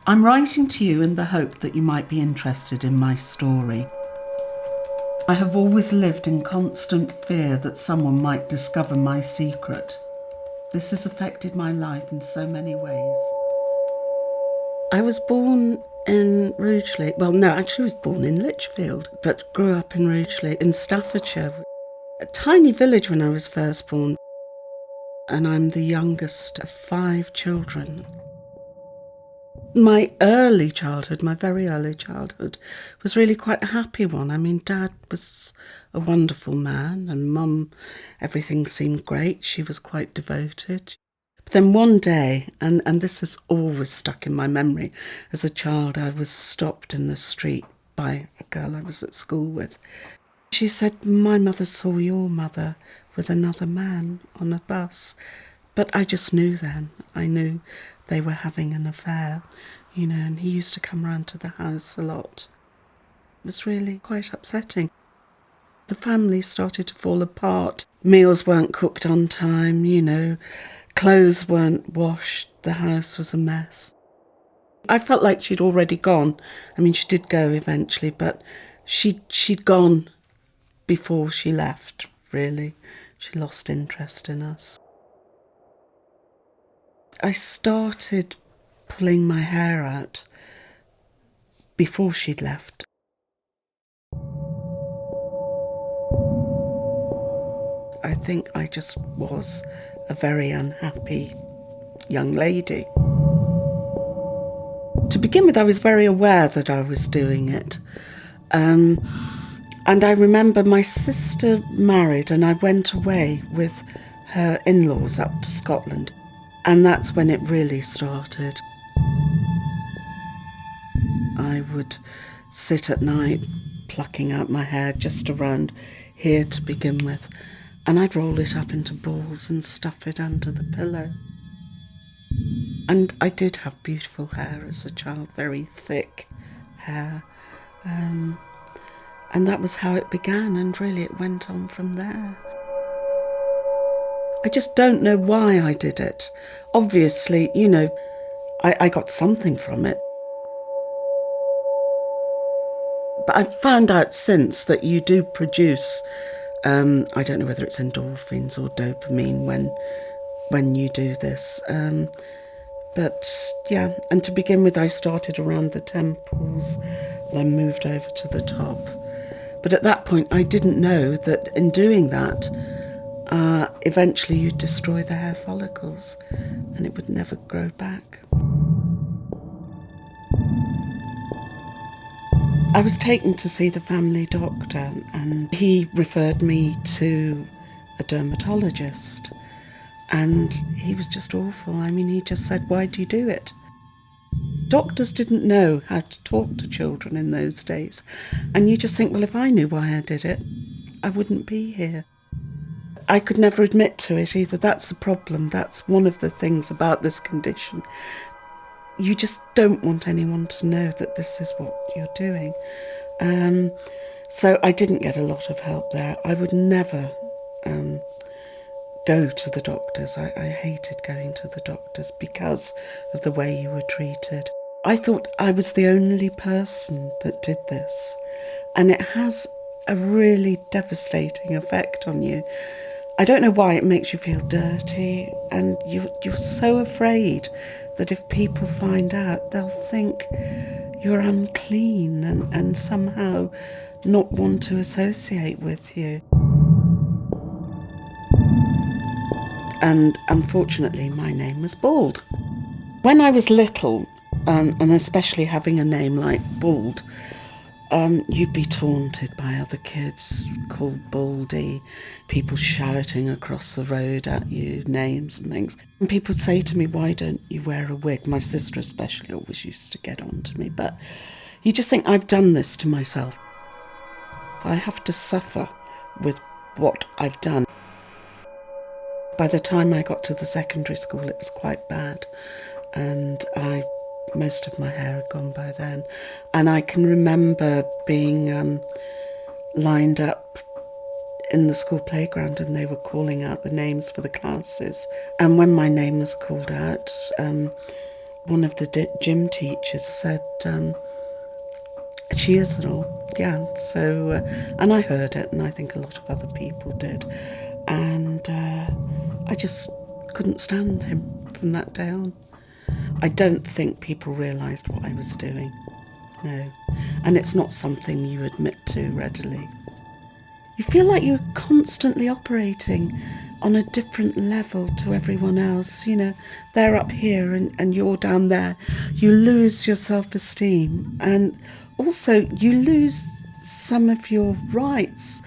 I'm writing to you in the hope that you might be interested in my story. I have always lived in constant fear that someone might discover my secret. This has affected my life in so many ways. I was born in Rugeley. Well, no, actually I was born in Lichfield, but grew up in Rugeley in Staffordshire. A tiny village when I was first born, and I'm the youngest of 5 children. My early childhood, my very early childhood, was really quite a happy one. I mean, Dad was a wonderful man and Mum, everything seemed great. She was quite devoted. But then one day, and this has always stuck in my memory, as a child I was stopped in the street by a girl I was at school with. She said, "My mother saw your mother with another man on a bus." But I just knew then. I knew they were having an affair, and he used to come round to the house a lot. It was really quite upsetting. The family started to fall apart. Meals weren't cooked on time, clothes weren't washed. The house was a mess. I felt like she'd already gone. I mean, she did go eventually, but she'd gone before she left, really. She lost interest in us. I started pulling my hair out before she'd left. I think I just was a very unhappy young lady. To begin with, I was very aware that I was doing it. And I remember my sister married and I went away with her in-laws up to Scotland. And that's when it really started. I would sit at night plucking out my hair just around here to begin with, and I'd roll it up into balls and stuff it under the pillow. And I did have beautiful hair as a child, very thick hair. And that was how it began, and really it went on from there. I just don't know why I did it. Obviously, I got something from it. But I've found out since that you do produce, I don't know whether it's endorphins or dopamine when you do this. But yeah, and to begin with, I started around the temples, then moved over to the top. But at that point, I didn't know that in doing that, eventually you'd destroy the hair follicles and it would never grow back. I was taken to see the family doctor and he referred me to a dermatologist, and he was just awful. I mean, he just said, "Why do you do it?" Doctors didn't know how to talk to children in those days, and you just think, well, if I knew why I did it, I wouldn't be here. I could never admit to it either. That's the problem. That's one of the things about this condition. You just don't want anyone to know that this is what you're doing. So I didn't get a lot of help there. I would never go to the doctors. I hated going to the doctors because of the way you were treated. I thought I was the only person that did this, and it has a really devastating effect on you. I don't know why it makes you feel dirty, and you're so afraid that if people find out, they'll think you're unclean and somehow not want to associate with you. And unfortunately, my name was Bald. When I was little, and especially having a name like Bald, you'd be taunted by other kids, called Baldy, people shouting across the road at you, names and things. And people would say to me, "Why don't you wear a wig?" My sister especially always used to get on to me, but you just think, I've done this to myself. I have to suffer with what I've done. By the time I got to the secondary school, it was quite bad, and most of my hair had gone by then. And I can remember being lined up in the school playground and they were calling out the names for the classes. And when my name was called out, One of the gym teachers said, she is and all, yeah. So, and I heard it, and I think a lot of other people did. And I just couldn't stand him from that day on. I don't think people realised what I was doing, no. And it's not something you admit to readily. You feel like you're constantly operating on a different level to everyone else. You know, they're up here and you're down there. You lose your self-esteem, and also you lose some of your rights.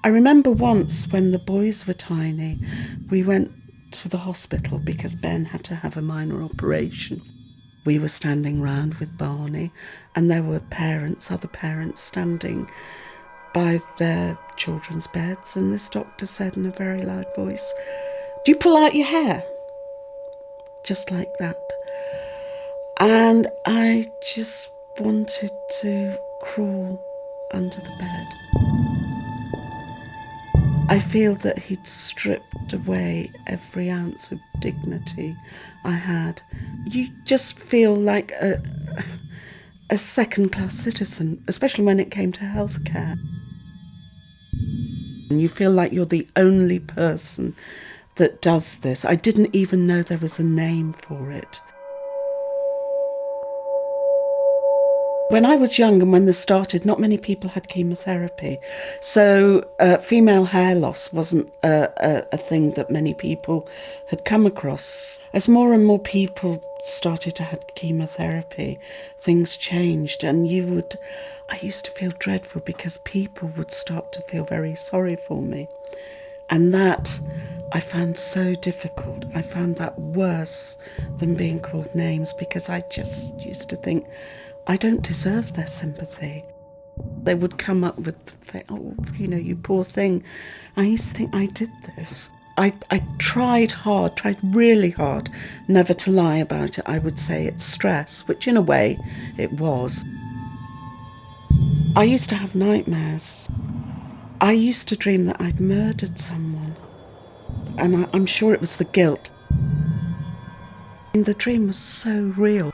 I remember once when the boys were tiny, we went to the hospital because Ben had to have a minor operation. We were standing round with Barney, and there were other parents standing by their children's beds, and this doctor said in a very loud voice, "Do you pull out your hair?" Just like that. And I just wanted to crawl under the bed. I feel that he'd stripped away every ounce of dignity I had. You just feel like a second-class citizen, especially when it came to healthcare. And you feel like you're the only person that does this. I didn't even know there was a name for it. When I was young and when this started, not many people had chemotherapy. So female hair loss wasn't a thing that many people had come across. As more and more people started to have chemotherapy, things changed, and I used to feel dreadful because people would start to feel very sorry for me. And that I found so difficult. I found that worse than being called names, because I just used to think, I don't deserve their sympathy. They would come up with, "Oh, you know, you poor thing." I used to think I did this. I tried really hard, never to lie about it. I would say it's stress, which in a way it was. I used to have nightmares. I used to dream that I'd murdered someone, and I'm sure it was the guilt. And the dream was so real.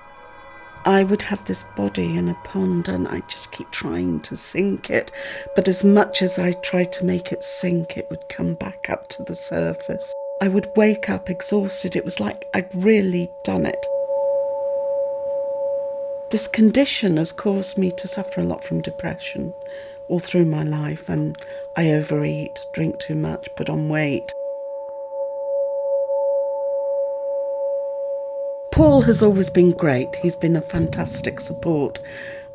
I would have this body in a pond, and I just keep trying to sink it. But as much as I tried to make it sink, it would come back up to the surface. I would wake up exhausted. It was like I'd really done it. This condition has caused me to suffer a lot from depression all through my life, and I overeat, drink too much, put on weight. Paul has always been great. He's been a fantastic support,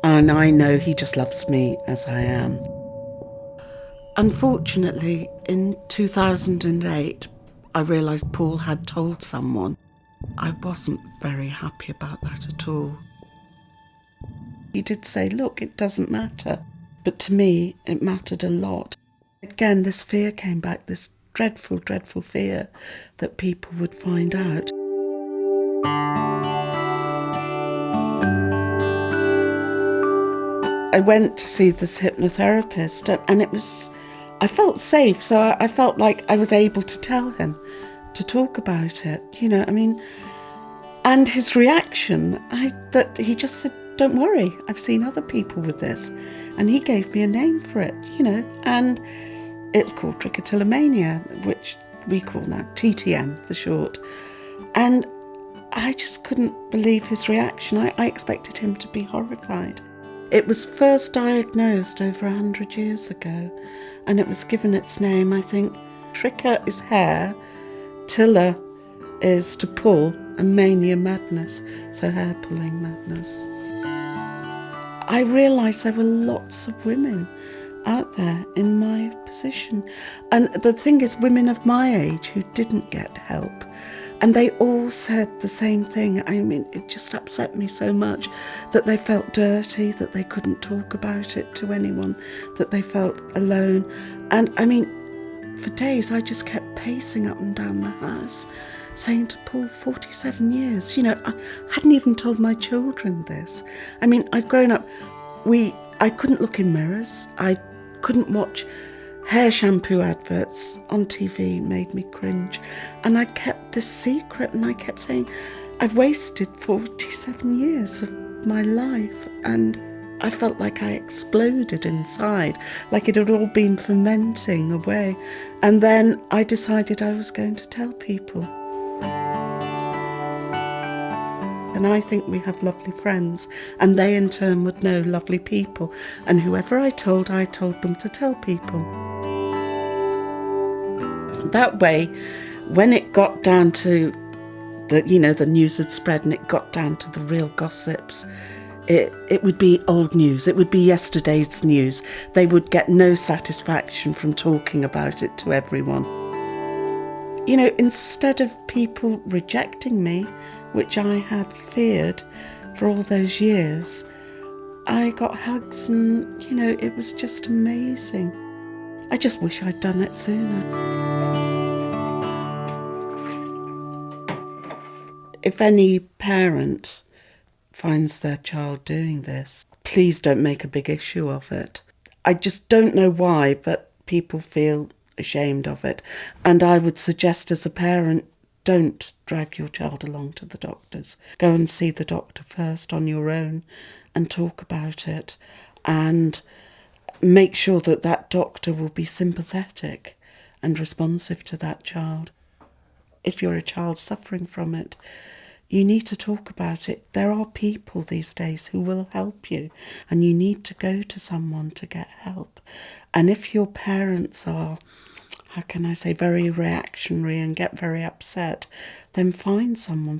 and I know he just loves me as I am. Unfortunately, in 2008, I realised Paul had told someone. I wasn't very happy about that at all. He did say, "Look, it doesn't matter." But to me, it mattered a lot. Again, this fear came back, this dreadful, dreadful fear that people would find out. I went to see this hypnotherapist, and I felt safe, so I felt like I was able to tell him, to talk about it, you know, I mean, and his reaction, that he just said, "Don't worry, I've seen other people with this," and he gave me a name for it, you know, and it's called Trichotillomania, which we call now TTM for short, and I just couldn't believe his reaction. I expected him to be horrified. It was first diagnosed over 100 years ago, and it was given its name, I think. Tricha is hair, tilla is to pull, and mania madness, so hair pulling madness. I realised there were lots of women out there in my position, and the thing is, women of my age who didn't get help, and they all said the same thing. I mean, it just upset me so much that they felt dirty, that they couldn't talk about it to anyone, that they felt alone. And I mean, for days I just kept pacing up and down the house, saying to Paul, 47 years, you know, I hadn't even told my children this. I mean, I'd grown up, I couldn't look in mirrors, I couldn't watch hair shampoo adverts on TV, made me cringe. And I kept this secret, and I kept saying, I've wasted 47 years of my life, and I felt like I exploded inside, like it had all been fermenting away. And then I decided I was going to tell people. And I think we have lovely friends, and they in turn would know lovely people. And whoever I told them to tell people. That way, when it got down to the news had spread and it got down to the real gossips, it would be old news. It would be yesterday's news. They would get no satisfaction from talking about it to everyone. Instead of people rejecting me, which I had feared for all those years, I got hugs and, it was just amazing. I just wish I'd done it sooner. If any parent finds their child doing this, please don't make a big issue of it. I just don't know why, but people feel ashamed of it. And I would suggest as a parent, don't drag your child along to the doctors. Go and see the doctor first on your own and talk about it, and make sure that doctor will be sympathetic and responsive to that child. If you're a child suffering from it, you need to talk about it. There are people these days who will help you, and you need to go to someone to get help. And if your parents are, very reactionary and get very upset, then find someone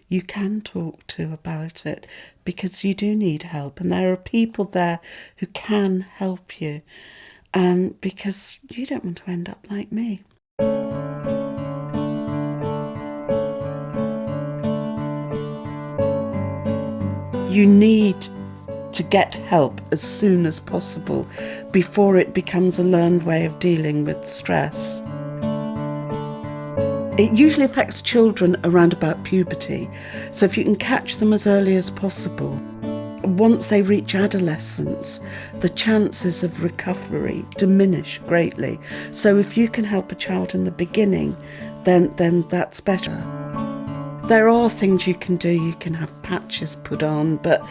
you can talk to about it, because you do need help, and there are people there who can help you, because you don't want to end up like me. You need to get help as soon as possible before it becomes a learned way of dealing with stress. It usually affects children around about puberty, so if you can catch them as early as possible, once they reach adolescence, the chances of recovery diminish greatly. So if you can help a child in the beginning, then that's better. There are things you can do. You can have patches put on, but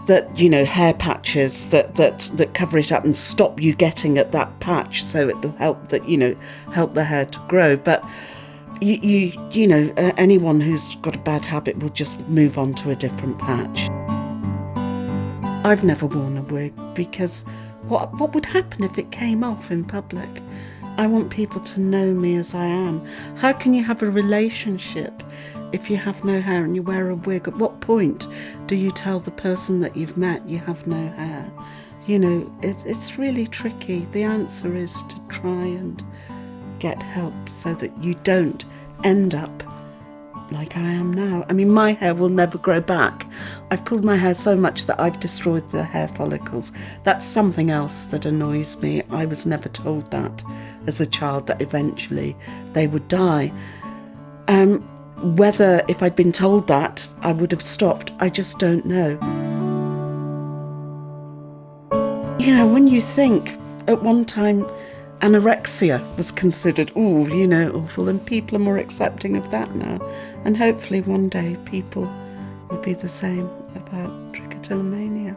hair patches that cover it up and stop you getting at that patch, so it'll help help the hair to grow. But anyone who's got a bad habit will just move on to a different patch. I've never worn a wig, because what would happen if it came off in public? I want people to know me as I am. How can you have a relationship if you have no hair and you wear a wig? At what point do you tell the person that you've met you have no hair? It's really tricky. The answer is to try and get help so that you don't end up like I am now. I mean, my hair will never grow back. I've pulled my hair so much that I've destroyed the hair follicles. That's something else that annoys me. I was never told that as a child, that eventually they would die. Whether, if I'd been told that, I would have stopped, I just don't know. When you think, at one time, anorexia was considered, awful, and people are more accepting of that now. And hopefully one day people will be the same about trichotillomania.